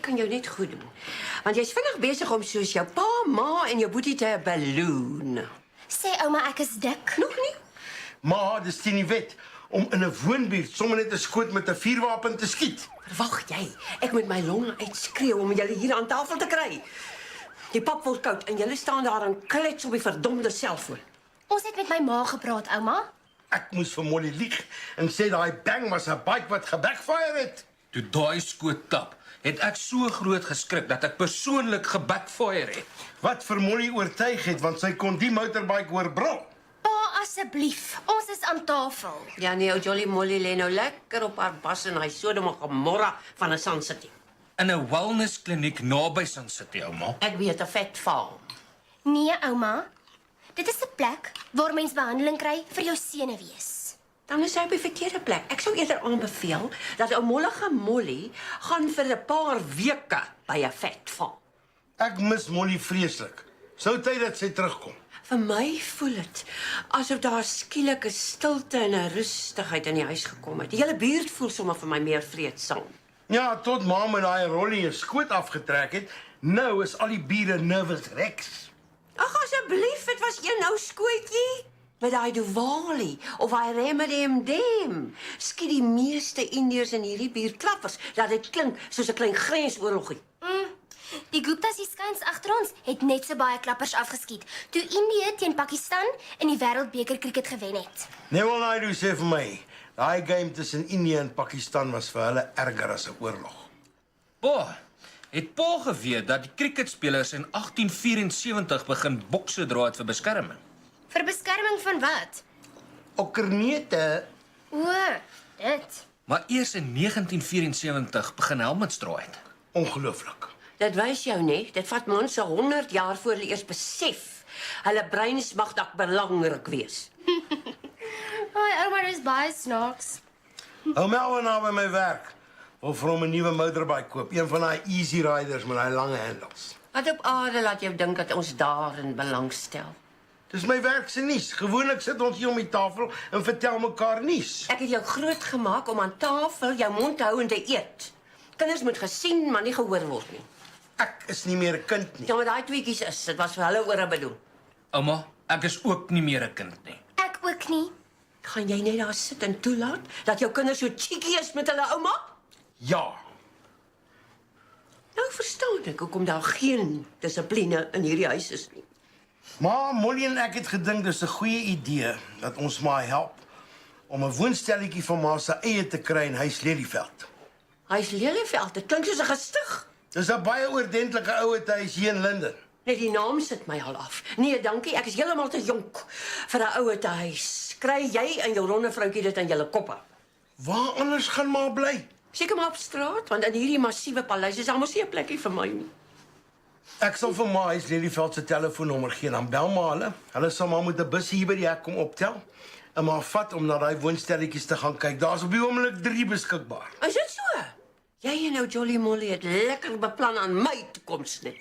kan jou net goed doen. Want jy's vinnig besig om soos jou pa, ma en jou boetie te balloon. Sê ouma ek is dik. Nog nie? Maar dis teen die wet om in 'n woonbuurt sommer net 'n skoot met 'n vuurwapen te skiet. Wag jy, ek moet my longe uitskreeu om julle hier aan tafel te kry. Die pap word koud en julle staan daar en klets op die verdomde selfoon. Ons het met my ma gepraat, ouma. Ek moes vir Molly lieg en sê daai bang was 'n bike wat gebackfire het. Toe daai skoot tap, het ek so groot geskrik dat ek persoonlik gebackfire het. Wat vir Molly oortuig het, want sy kon die motorbike hoor brul. Pa, asseblief, ons is aan tafel. Ja nee, ou Jolly Molly lê nou lekker op haar bas en hy Sodom en Gomorra van 'n Sun City. In 'n wellnesskliniek naby Sun City, ouma. Ek weet 'n vet farm. Nee, ouma. Dit is 'n plek waar mens behandeling kry vir jou senuwees. Dan is hy op die verkeerde plek. Ek sou eerder aanbeveel dat ou mollige Molly gaan vir 'n paar weke by 'n vet farm. Ek mis Molly vreeslik. Sou tyd dat sy terugkom. Vir my voel dit asof daar skielike stilte en 'n rustigheid in die huis gekom het. Die hele buurt voel sommer vir my meer vreedsaam. Ja, tot ma met daai rollie 'n skoot afgetrek het, nou is al die bure nervous wrecks. Ag asseblief, dit was een ou skootjie met daai Diwali of daai Ramadan. Skiet die meeste Indiërs in hierdie buurt klappers dat dit klink soos 'n klein grensoorlogie. Die Guptas hier skuins agter ons het net so baie klappers afgeskiet toe Indië teen Pakistan in die Wêreldbeker kriket gewen het. Neville Naidu sê vir my, daai game tussen Indië en Pakistan was vir hulle erger as 'n oorlog. Pa, het pa geweet dat die cricketspelers in 1874 begin bokse dra het vir beskerming? Vir beskerming van wat? Okkernete, O, dit. Maar eers in 1974 begin helmets dra het. ongelooflik. Dit wys jou net, dit vat mense 100 jaar voor hulle eers besef. Hulle breins mag dalk belangrik wees. Ai, ouma, dis baie snaaks. Ou Melvin nou by my werk. Wil vir hom 'n nuwe motorbike koop, een van daai Easy Riders met daai lange handles. Wat op aarde laat jou dink dat ons daarin belangstel? Dis my werk se nuus. Gewoonlik sit ons hier om die tafel en vertel mekaar nuus. Ek het jou groot gemaak om aan tafel jou mond te hou en te eet. Kinders moet gesien, maar nie gehoor word nie. Ek is nie meer 'n kind nie. Ja, maar daai tweetjies is, dit was vir hulle ore bedoel. Ouma, ek is ook nie meer 'n kind nie. Ek ook nie. Gaan jy net daar sit en toelaat dat jou kinders so cheeky is met hulle ouma? Ja. Nou verstaan ek hoekom daar geen dissipline in hierdie huis is nie. Maar Molly en ek het gedink dis 'n goeie idee dat ons maar help om 'n woonstelletjie van ma se eie te kry in Huis Lelieveld. Hy's Lelieveld, dit klink soos 'n gestig. Dis 'n baie oordentlike ouete huis hier in Linden. Net die naam sit my al af. Nee, dankie, ek is heeltemal te jonk vir 'n oue te huis. Kry jy en jou ronde vroutjie dit in julle koppe? Waar anders gaan maar bly? Seker maar op straat, want in hierdie massiewe paleis is daar mos nie 'n plekkie vir my nie. Ek sal vir ma Huis Lelieveld se telefoonnommer gee, dan bel maar hulle. Hulle sal maar met 'n bus hier by die hek kom optel en maar vat om na daai woonstelletjies te gaan kyk. Daar's op die oomblik 3 beskikbaar. Is dit so? Jy en nou Jolly Molly het lekker beplan aan my toekoms net.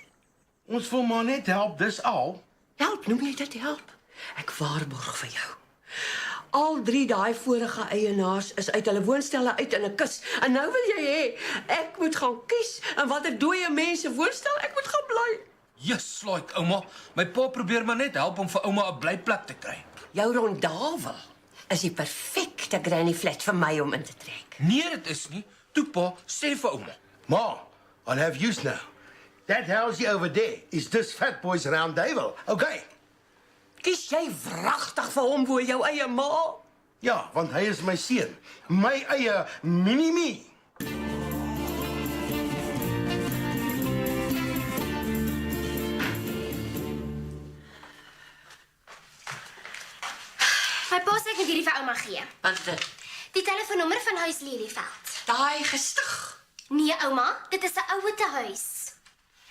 Ons wil maar net help, dis al. Help, noem jy dit help? Ek waarborg vir jou. Al 3 daai vorige eienaars is uit hulle woonstelle uit in 'n kus. En nou wil jy hê ek moet gaan kies in watter dooie mense woonstel ek moet gaan bly. Yes, like ouma. My pa probeer maar net help om vir ouma 'n blyplek te kry. Jou rondavel is die perfekte granny flat vir my om in te trek. Nee, dit is nie. Toe pa, sê vir ouma. Ma, I'll have you now. That house over there is this fat boy's round table. Okay. Kies jy wragtig vir hom bo jou eie ma? Ja, want hy is my seun. My eie mini-me. My pa sê ek moet hierdie vir ouma gee. Wat is dit? Die telefoonnommer van Huis Lelieveld. Daai gestig. Nee, ouma, dit is 'n ouete huis.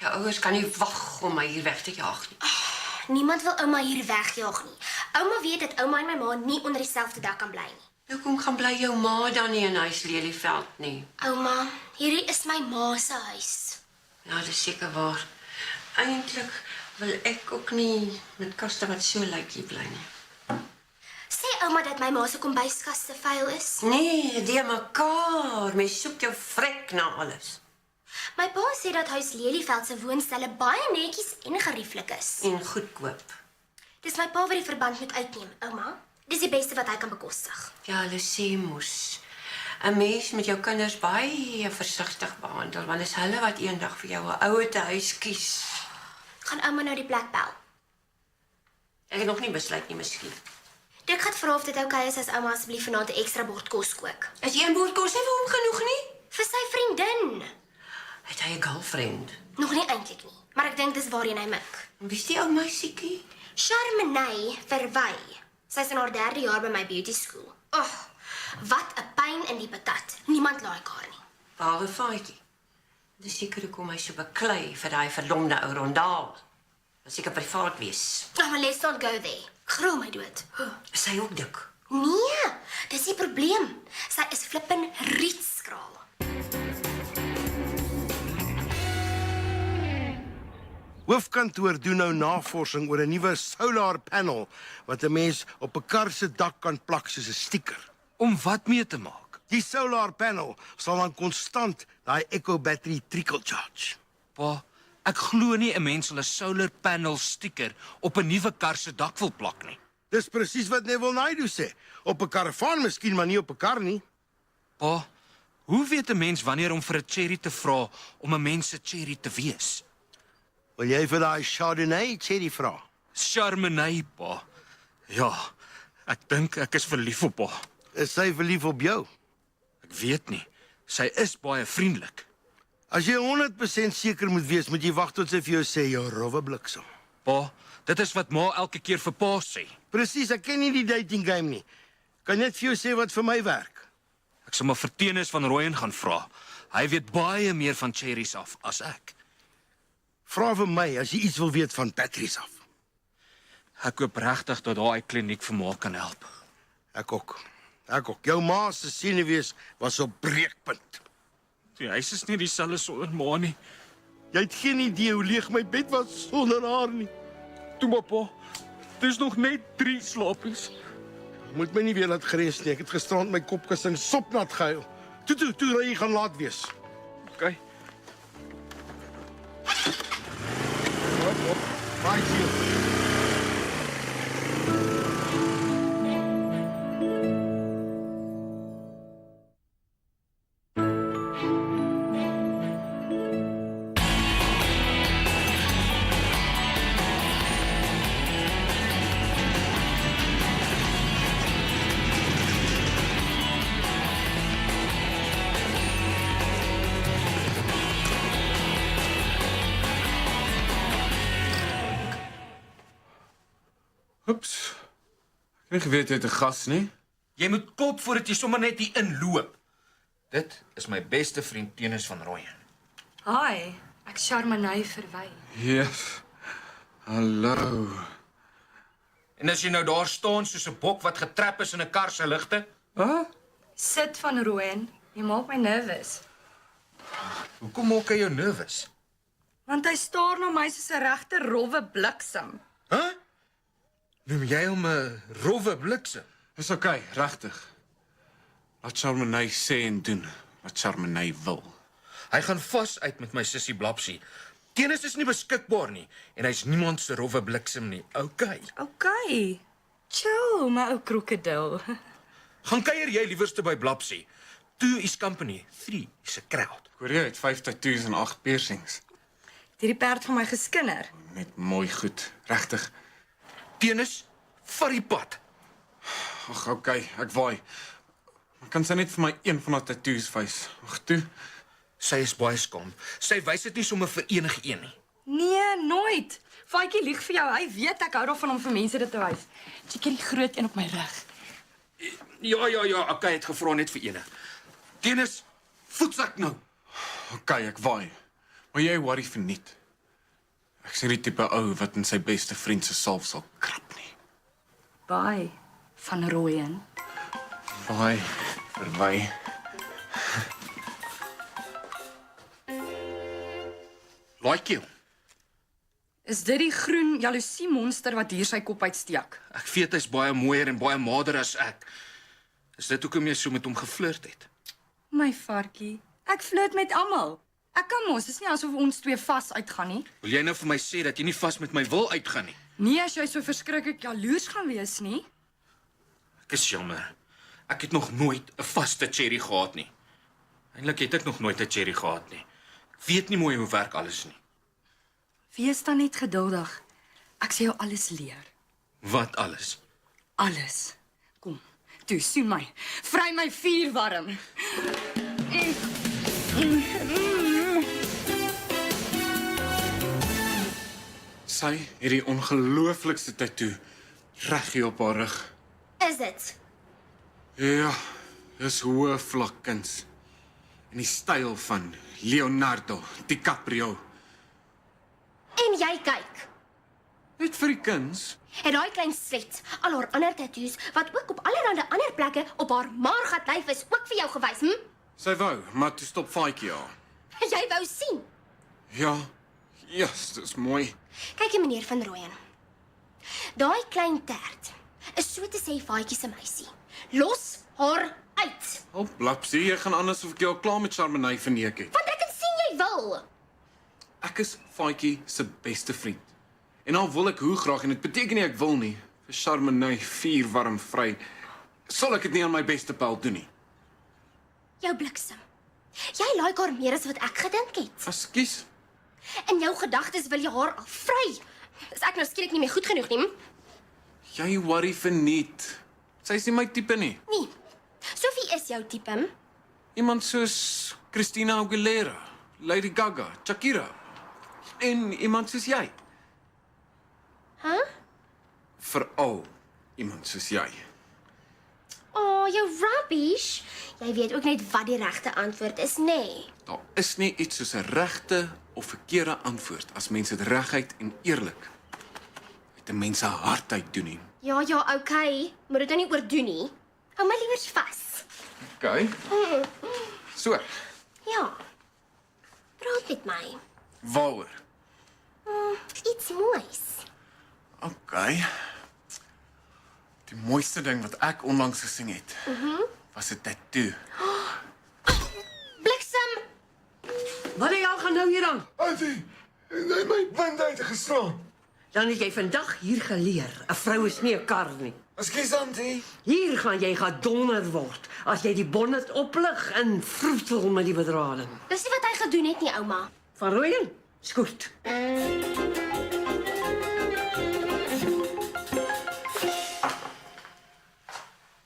Jou ouers kan nie wag om my hier weg te jaag nie. Niemand wil ouma hier wegjaag nie. Ouma weet dat ouma en my ma nie onder dieselfde dak kan bly nie. Hoekom gaan bly jou ma dan nie in Huis Lelieveld nie? Ouma, hierdie is my ma se huis. Ja, dis seker waar. Eintlik wil ek ook nie met kaste wat so lyk hier bly nie. Sê ouma dat my ma se kombuiskaste vuil is? Nee, die mekaar. Mens soek jou vrek na alles. My pa sê dat huis Lelieveld se woonstelle baie netjies en gerieflik is. En goedkoop. Dis my pa wat die verband moet uitneem, ouma. Dis die beste wat hy kan bekostig. Ja, hulle sê mos. 'n Mens met jou kinders baie versigtig behandel, want is hulle wat eendag vir jou 'n ouete huis kies. Gaan ouma nou die plek bel. Ek het nog nie besluit nie, miskien. Ek gaan vra of dit oukei is as ouma asseblief vanaand 'n ekstra bord kos kook. Is een bord kos nie vir hom genoeg nie? Vir sy vriendin. Het hy 'n girlfriend? Nog nie eintlik nie, maar ek dink dis waarheen hy mik. En wie is die ou meisietjie? Charmenay Verwy. Sy's in haar 3de jaar by my beauty school. Wat 'n pyn in die patat. Niemand like haar nie. Behalwe Faatjie. Dis seker hoekom hy so beklei vir daai verdomde ou rondaal. Dit seker privaat wees. Maar let's not go there. Grou my dood. Is hy ook dik? Nee, dis die probleem. Sy is flippin rietskraal. Hoofkantoor doen nou navorsing oor 'n nuwe solar panel wat 'n mens op 'n kar se dak kan plak soos 'n sticker. Om wat mee te maak? Die solar panel sal dan konstant daai Eco battery trickle charge. Pa, ek glo nie 'n mens sal 'n solar panel sticker op 'n nuwe kar se dak wil plak nie. Dis presies wat Neville Naidu sê. Op 'n karavaan miskien, maar nie op 'n kar nie. Pa, hoe weet 'n mens wanneer om vir 'n cherry te vra om 'n mens se cherry te wees? Wil jy vir daai Chardonnay cherry vra? Charmenay, pa. Ja, ek dink ek is verlief op haar. Is sy verlief op jou? Ek weet nie. Sy is baie vriendelik. As jy 100% seker moet wees, moet jy wag tot sy vir jou sê jou rowwe bliksem. Pa, dit is wat ma elke keer vir pa sê. Presies, ek ken nie die dating game nie. Kan net vir jou sê wat vir my werk. Ek sal maar vir Tenis van Rooyen gaan vra. Hy weet baie meer van cherries af as ek. Vra vir my as jy iets wil weet van batteries af. Ek hoop regtig dat daai kliniek vir ma kan help. Ek ook. Jou ma se senuwees was op breekpunt. Die huis is nie dieselfde sonder ma nie. Jy het geen idee hoe leeg my bed was sonder haar nie. Toe maar pa, dis nog net 3 slapies. Moet my nie weer laat grens nie. Ek het gisterand my kopkussing sopnat gehuil. Toe ry jy gaan laat wees. Okay. Baie sien. Oeps. Ek het nie geweet jy het 'n gas nie. Jy moet klop voordat jy sommer net hier inloop. Dit is my beste vriend Tenis van Rooyen. Hi, ek Charmenay Verwy. Yes. Hallo. En as jy nou daar staan soos 'n bok wat getrap is in 'n kar se ligte, Sit van Rooyen, jy maak my nervus. hoekom maak hy jou nervus? Want hy staar na my soos 'n regte rowwe bliksem. Noem jy hom 'n rowwe bliksem? Dis okay, regtig. Laat Charmenay sê en doen wat Charmenay wil. Hy gaan vas uit met my sussie Blapsie. Tenis is nie beskikbaar nie en hy's niemand se rowwe bliksem nie. Okay. Okay. Chill, my ou krokodil. Gaan kuier jy liewerste by Blapsie. 2 is company, 3 is a crowd. Ek hoor jy het 5 tattoos en 8 piercings. Het hierdie perd van my geskinder. Net mooi goed, regtig. Tenis, vat die pad. Ag, okay, ek waai. Maar kan sy net vir my een van haar tattoos wys? Ag, toe. Sy is baie skaam. Sy wys dit nie sommer vir enige een nie. Nee, nooit. Faitjie lieg vir jou. Hy weet ek hou daarvan om vir mense dit te wys. Check hierdie groot een op my rug. Ja, okay, het gevra net vir ene. Tenis, voetsak nou. Okay, ek waai. Maar jy worry verniet. Ek sien die tipe ou wat in sy beste vriend se salf sal krap nie. Bye van Rooyen. Waai, verwy. Like jou. Is dit die groen jaloesie monster wat hier sy kop uitsteek? Ek weet hy's baie mooier en baie mader as ek. Is dit hoekom jy so met hom geflirt het? My varkie, ek flirt met almal. Ek kan mos, dis nie asof ons twee vas uitgaan nie. Wil jy nou vir my sê dat jy nie vas met my wil uitgaan nie? Nie as jy so verskriklik jaloers gaan wees nie. Ek is jammer. Ek het nog nooit 'n vaste cherry gehad nie. Eintlik het ek nog nooit 'n cherry gehad nie. Ek weet nie mooi hoe werk alles nie. Wees dan net geduldig. Ek sal jou alles leer. Wat alles? Alles. Kom, toe, soen my. Vry my vuur warm. Sy het die ongelooflikste tatoe reg hier op haar rug. Is dit? Ja, dis hoë vlak kuns. In die styl van Leonardo DiCaprio. En jy kyk. Net vir die kuns. Het daai klein slet al haar ander tattoos wat ook op allerlei ander plekke op haar maargat lyf is ook vir jou gewys, hm? Sy wou, maar toe stop Faitjie haar. Jy wou sien. Ja, yes, dis mooi. Kyk meneer van Rooyen. Daai klein tert is so te sê Faitjie se meisie. Los haar uit. Op blapsie, jy gaan anders of ek jou al klaar met Charmenay verneek het. Want ek kan sien jy wil. Ek is Faitjie se beste vriend. En al wil ek hoe graag en dit beteken nie ek wil nie. Vir Charmenay vuur warm vry. Sal ek dit nie aan my beste pel doen nie. Jou bliksem. Jy like haar meer as wat ek gedink het. Ekskuus. In jou gedagtes wil jy haar al vry. Is ek nou skielik nie meer goed genoeg nie? Jy worry verniet. Sy is nie my tipe nie. Nee. Sophie is jou tipe. Iemand soos Christina Aguilera, Lady Gaga, Shakira. En iemand soos jy. Huh? Veral iemand soos jy. Oh, jou rubbish. Jy weet ook net wat die regte antwoord is, nê? Nee. Daar is nie iets soos 'n regte of verkeerde antwoord as mense dit reguit en eerlik uit 'n mens se hart uit doen nie. Ja, okay. Moet dit nou nie oordoen nie. Hou my liewers vas. Okay. So, Ja. Praat met my. waaroor? Iets moois. Okay. Die mooiste ding wat ek onlangs gesien het, was 'n tattoo. Bliksem. Wat die hel gaan nou hier aan? Auntie, hy my wind uitgeslaan. Dan het jy vandag hier geleer. 'n Vrou is nie 'n kar nie. Ekskuus, auntie. Hier gaan jy gedonder word as jy die bonnet oplig en vroetel met die bedrading. Dis nie wat hy gedoen het nie, ouma. Van Rooyen, skoot.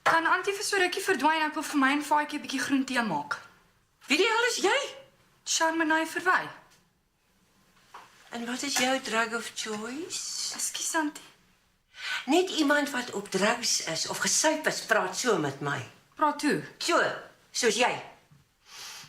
Kan Antie vir so rukkie verdwyn, ek wil vir my en Faitjie 'n bietjie groen tee maak. Wie die hel is jy? Charmenay verwy. En wat is jou drug of choice? Ekskuus Antie. Net iemand wat op drugs is of gesuip is, praat so met my. Praat toe. So, soos jy.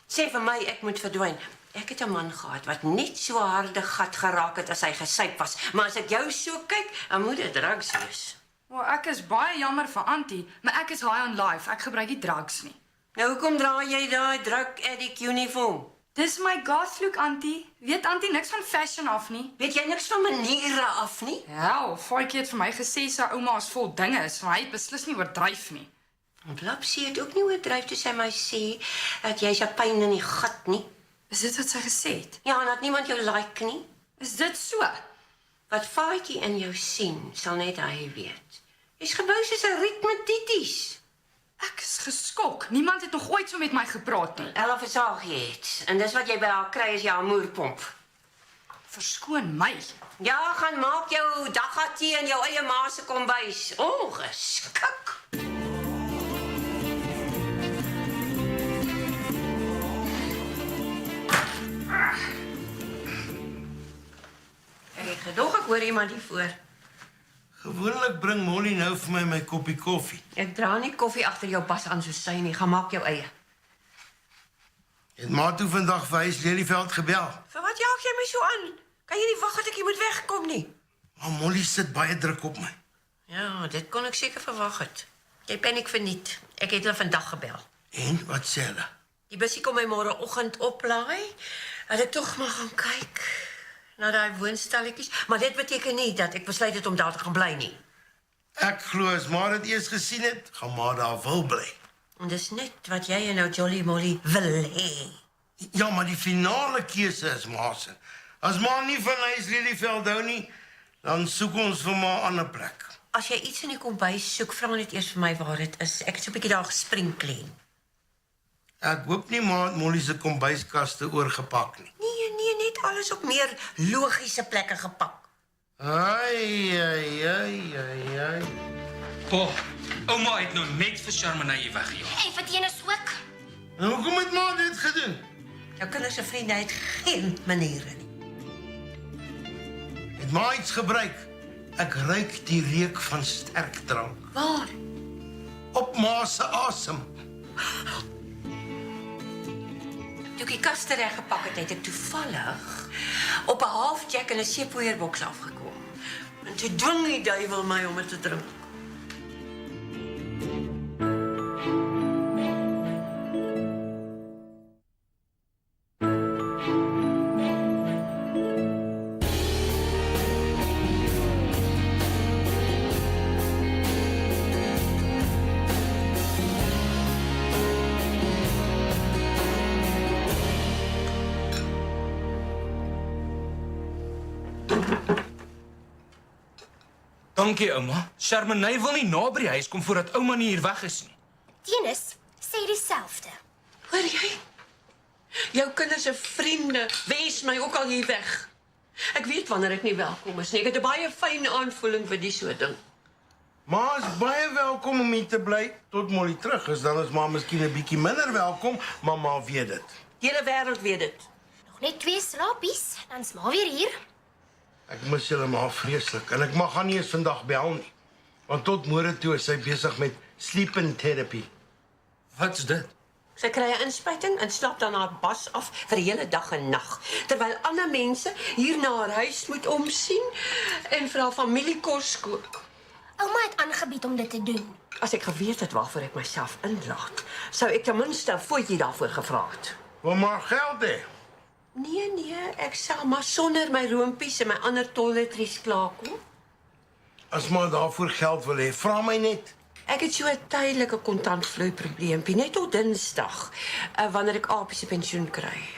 Sê vir my ek moet verdwyn. Ek het 'n man gehad wat net so harde gat geraak het as hy gesuip was. Maar as ek jou so kyk, dan moet dit drugs wees. Wel, ek is baie jammer vir Antie, maar ek is high on life. Ek gebruik nie drugs nie. Nou hoekom dra jy daai drug addict uniform? Dis my goth look, Antie. Weet Antie niks van fashion af nie? Weet jy niks van maniere af nie? Ja, Faitjie het vir my gesê sy ouma is vol dinge is, maar hy het beslis nie oordryf nie. Blapsie het ook nie oordryf toe sy my sê dat jy's 'n pyn in die gat nie. Is dit wat sy gesê het? Ja, en dat niemand jou like nie. Is dit so? Wat Faitjie in jou sien, sal net hy weet. Jy's gebou soos 'n riet met titties. Ek is geskok. Niemand het nog ooit so met my gepraat nie. Ella versaag jy het. En dis wat jy by haar kry is jou moerpomp. Verskoon my. Ja, gaan maak jou dagga-tee in jou eie ma se kombuis. Ongeskik. Ek het gedog ek hoor iemand hier voor. Gewoonlik bring Molly nou vir my koppie koffie. Ek dra nie koffie agter jou bas aan soos sy nie. Gaan maak jou eie. Het ma toe vandag vir Huis Lelieveld gebel. Vir wat jaag jy my so aan? Kan jy nie wag dat ek hier moet wegkom nie? Maar Molly sit baie druk op my. Ja, dit kon ek seker verwag het. Jy paniek verniet. Ek het hulle vandag gebel. En wat sê hulle? Die busie kom my môreoggend oplaai. Dat ek tog maar gaan kyk na daai woonstelletjies, maar dit beteken nie dat ek besluit het om daar te gaan bly nie. Ek glo as ma dit eers gesien het, gaan ma daar wil bly. En dis net wat jy en nou Jolly Molly wil hê. Ja, maar die finale keuse is ma se. As ma nie van huis Lelieveld hou nie, dan soek ons vir ma 'n ander plek. As jy iets in die kombuis soek, vra net eers vir my waar dit is. Ek het so 'n bietjie daar gespringkleen. Ek hoop nie ma het Molly se kombuiskaste oorgepak nie. Nee, net alles op meer logiese plekke gepak. Ai. Pa, ouma het nou net vir Charmaine hier weggejaag. En vir Tennis ook. En hoekom het ma dit gedoen? Jou kinders se vriende het geen maniere nie. Het ma iets gebruik? Ek ruik die reuk van sterk drank. Waar? Op ma se asem. Toe ek die kaste reggepak het ek toevallig op 'n halfjack en 'n seepoeierboks afgekom. En toe dwing die duiwel my om dit te drink. Dankie, ouma. Charmaine wil nie na by die huis kom voordat ouma nie hier weg is nie. Tennis sê dieselfde. Hoor jy? Jou kinders se vriende wens my ook al hier weg. Ek weet wanneer ek nie welkom is nie. Ek het 'n baie fyn aanvoeling vir die soort ding. Ma is baie welkom om hier te bly tot Molly terug is. Dan is ma miskien 'n bietjie minder welkom, maar ma weet dit. Die hele wêreld weet dit. Nog net 2 slaapies, dan's maar weer hier. Ek mis julle ma vreeslik en ek mag haar nie eens vandag bel nie. Want tot môre toe is sy besig met sleep-in therapy. Wat's dit? Sy kry 'n inspuiting en slaap dan haar bas af vir die hele dag en nag, terwyl ander mense hier na haar huis moet omsien en vir haar familie kos kook. Ouma het aangebied om dit te doen. As ek geweet het waarvoor ek myself inlaat, sou ek ten minste 'n voetjie daarvoor gevra het. Wil maar geld hê. Nee, ek sal maar sonder my roompies en my ander toiletries klaarkom. As ma daarvoor geld wil hê, vra my net. Ek het so 'n tydelike kontantvloei probleempie net tot Dinsdag, wanneer ek Apie se pensioen kry.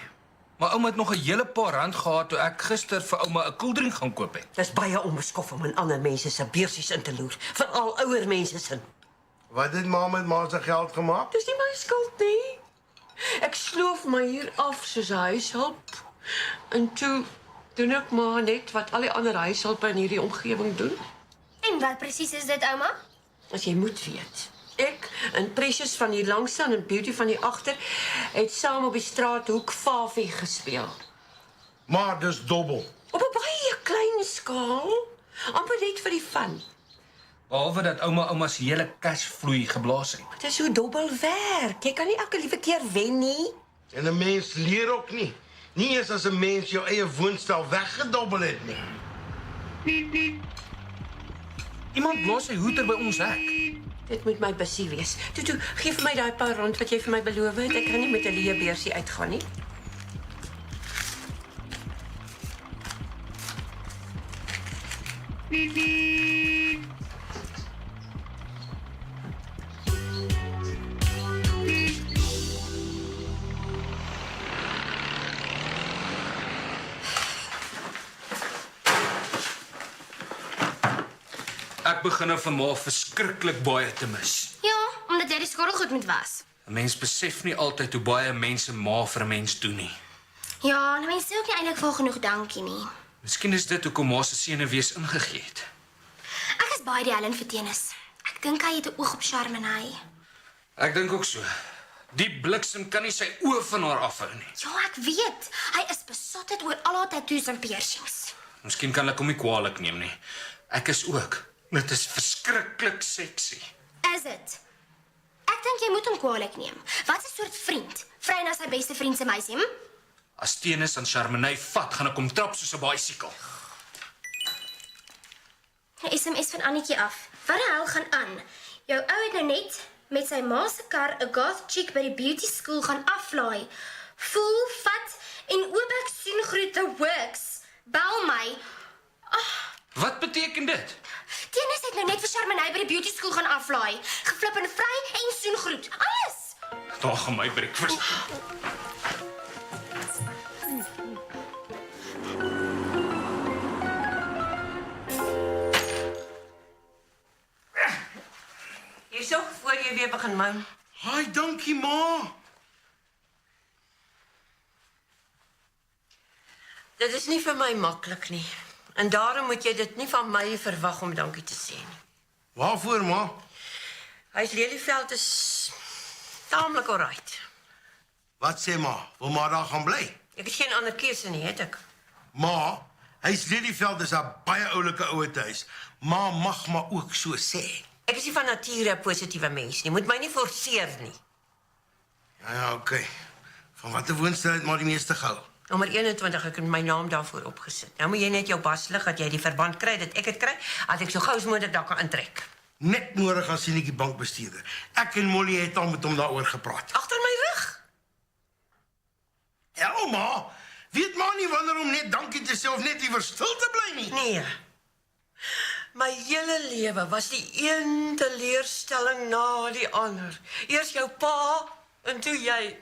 Maar ouma het nog 'n hele paar rand gehad toe ek gister vir ouma 'n koeldrink gaan koop het. Dis baie onbeskof om in ander mense se beursies in te loer, veral ouer mense se. Wat het ma se geld gemaak? Dis nie my skuld nie. Ek sloof my hier af soos 'n huishulp. En toe doen ek maar net wat al die ander huishulpe in hierdie omgewing doen. En wat presies is dit, ouma? As jy moet weet. Ek en Precious van hier langs aan en Beauty van hier agter het saam op die straathoek Fafie gespeel. Maar dis dobbel. Op 'n baie klein skaal, amper net vir die fun. Behalwe dat ouma se hele cashvloei geblaas het. Dit is so dobbel werk. Jy kan nie elke liewe keer wen nie. En 'n mens leer ook nie. Nie eens as 'n mens jou eie woonstel weggedobbel het nie. Iemand blaas sy hoeter by ons hek. Dit moet my busy wees. Toe, gee vir my daai paar rand wat jy vir my beloof het. Ek kan nie met 'n leë beursie uitgaan nie. Ek begin nou vir ma verskriklik baie te mis. Ja, omdat jy die skottelgoed moet was. 'n Mens besef nie altyd hoe baie mense ma vir 'n mens doen nie. Ja, en mense sê ook nie eintlik vol genoeg dankie nie. Miskien is dit hoekom ma se senuwees ingegee het. Ek is baie die Helen vir Tennis. Ek dink hy het 'n oog op Charmaine. Ek dink ook so. Die bliksem kan nie sy oë van haar afhou nie. Ja, ek weet. Hy is besotted oor al haar tattoos en piercings. Miskien kan ek hom nie kwaadlik neem nie. Ek is ook. Dit is verskriklik seksie. Is dit? Ek dink jy moet hom kwaadlik neem. Wat 'n soort vriend? Vry na sy beste vriend se meisie, hm? As Tennis aan Charmaine vat, gaan ek hom trap soos 'n bicycle. 'n SMS van Annetjie af. Wat die hel gaan aan? Jou ou het nou net met sy ma se kar 'n goth chick by die beauty school gaan aflaai. Voel, vat en oopek sien groet the works. Bel my. Wat beteken dit? Tennis het nou net vir Charmaine by die beauty school gaan aflaai. Geflip en vry en soen groet. Alles. Daar gaan my breakfast. hierso voor jy weer begin moan. Haai, dankie ma. Dit is nie vir my maklik nie. En daarom moet jy dit nie van my verwag om dankie te sê nie. Waarvoor ma? Huis Lelieveld is taamlik alright. Wat sê ma? Wil ma daar gaan bly? Ek het geen ander keuse nie, het ek. Ma, Huis Lelieveld is 'n baie oulike ouete huis. Ma mag maar ook so sê. Ek is nie van nature 'n positiewe mens nie. Moet my nie forceer nie. Ja, okay. Van watter woonstel het maar die meeste gehou? Nommer 21, ek het my naam daarvoor opgesit. Nou moet jy net jou bas lig dat jy die verband kry, dat ek dit kry, as ek so gou as moontlik daar kan intrek. Net môre gaan sien ek die bankbestuurder. Ek en Molly het al met hom daaroor gepraat. Agter my rug. Ja, ma, weet maar nie wanneer om net dankie te sê of net liewer stil te bly nie. Nee. My hele lewe was die een teleurstelling na die ander. Eers jou pa en toe jy.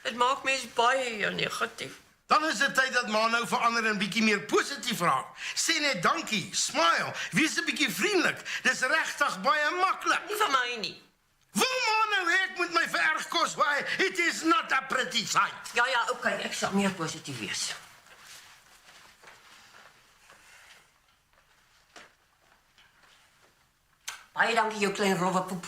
Dit maak mens baie negatief. Dan is dit tyd dat ma nou verander en bietjie meer positief raak. Sê net dankie, smile, wees 'n bietjie vriendelik. Dis regtig baie maklik. Nie van my nie. Wil ma nou hê ek moet my vererg kos waai? It is not a pretty sight. Ja, okay, ek sal meer positief wees. Baie dankie jou klein rowwe poep.